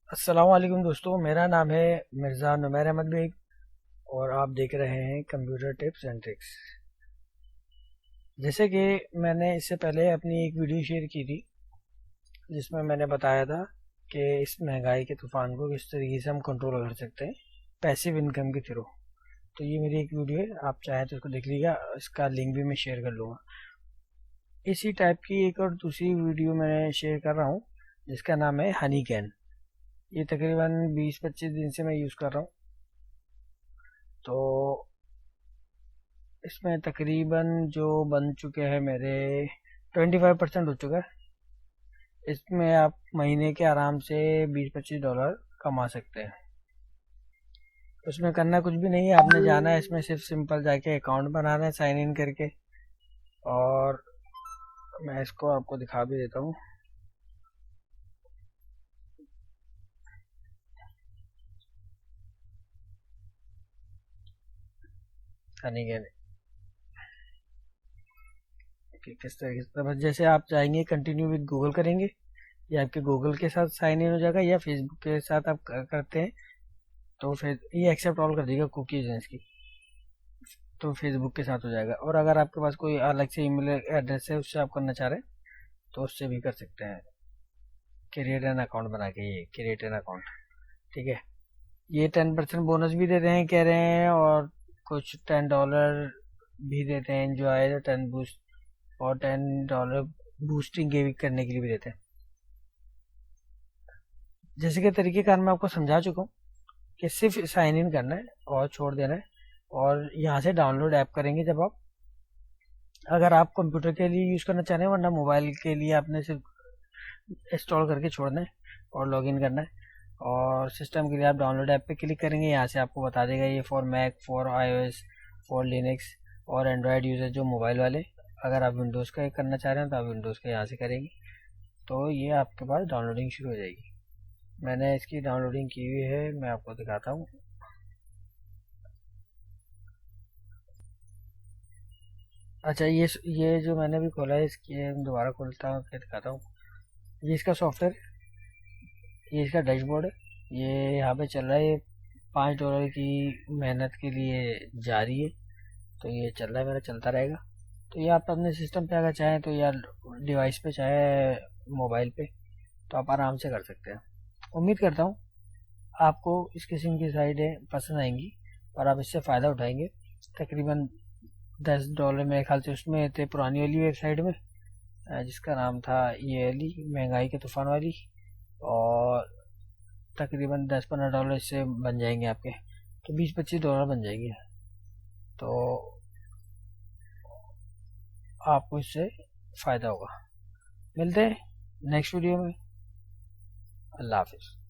अस्सलाम वालेकुम दोस्तों, मेरा नाम है मिर्ज़ा नुमैर अहमद बेग और आप देख रहे हैं कंप्यूटर टिप्स एंड ट्रिक्स। जैसे कि मैंने इससे पहले अपनी एक वीडियो शेयर की थी जिसमें मैंने बताया था कि इस महंगाई के तूफान को किस तरीके से हम कंट्रोल कर सकते हैं पैसिव इनकम के थ्रू। तो ये मेरी एक वीडियो है, आप चाहें तो इसको देख लीजिएगा, इसका लिंक भी मैं शेयर कर लूँगा। इसी टाइप की एक और दूसरी वीडियो मैं शेयर कर रहा हूँ जिसका नाम है हनी कैन। ये तकरीबन 20-25 दिन से मैं यूज़ कर रहा हूँ। तो इसमें तकरीबन जो बन चुके हैं मेरे 25% हो चुका है। इसमें आप महीने के आराम से $20-25 कमा सकते हैं। उसमें करना कुछ भी नहीं है, आपने जाना है इसमें सिर्फ सिंपल जाके अकाउंट बनाना है साइन इन करके। और मैं इसको आपको दिखा भी देता हूँ। हनी के किस तरीके से, बस जैसे आप जाएंगे कंटिन्यू विद गूगल करेंगे, या आपके गूगल के साथ साइन इन हो जाएगा, या फेसबुक के साथ आप करते हैं तो फिर ये एक्सेप्ट ऑल कर देगा कुकीज हैं इसकी, तो फेसबुक के साथ हो जाएगा। और अगर आपके पास कोई अलग से ईमेल एड्रेस है उससे आप करना चाह रहे हैं तो उससे भी कर सकते हैं, क्रिएट एन अकाउंट बना के। ये क्रिएट एन अकाउंट, ठीक है। ये 10% बोनस भी देते हैं कह रहे हैं, और कुछ $10 भी देते हैं जो आए 10 बूस्ट, और $10 बूस्टिंग के करने के लिए भी देते हैं। जैसे कि तरीकेकार मैं आपको समझा चुका हूँ कि सिर्फ साइन इन करना है और छोड़ देना है, और यहाँ से डाउनलोड ऐप करेंगे जब आप, अगर आप कंप्यूटर के लिए यूज़ करना चाह रहे हैं, वरना मोबाइल के लिए आपने सिर्फ इंस्टॉल करके छोड़ना है और लॉगिन करना है। और सिस्टम के लिए आप डाउनलोड ऐप पे क्लिक करेंगे, यहाँ से आपको बता देगा ये for Mac, for iOS, for Linux और एंड्रॉयड यूज़र जो मोबाइल वाले। अगर आप विंडोज़ का करना चाह रहे हैं तो आप विंडोज़ का यहाँ से करेंगे तो ये आपके पास डाउनलोडिंग शुरू हो जाएगी। मैंने इसकी डाउनलोडिंग की हुई है, मैं आपको दिखाता हूँ। अच्छा, ये जो मैंने भी खोला है, इसकी दोबारा खोलता हूँ फिर दिखाता हूँ। ये इसका सॉफ्टवेयर, ये इसका डैशबोर्ड है। ये यहाँ पे चल रहा है, $5 की मेहनत के लिए जारी है, तो ये चल रहा है मेरा, चलता रहेगा। तो ये आप अपने सिस्टम पे अगर चाहें तो, या डिवाइस पे चाहे मोबाइल पे, तो आप आराम से कर सकते हैं। उम्मीद करता हूँ आपको इस किस्म की साइटें पसंद आएंगी और आप इससे फ़ायदा उठाएंगे। तकरीबन $10 मेरे ख्याल से उसमें थे पुरानी वाली वेबसाइट में, जिसका नाम था ये वाली महंगाई के तूफान वाली, और तकरीबन $10-15 इससे बन जाएंगे आपके, तो $20-25 बन जाएंगे। तो आपको इससे फ़ायदा होगा। मिलते हैं नेक्स्ट वीडियो में। अल्लाह हाफिज़।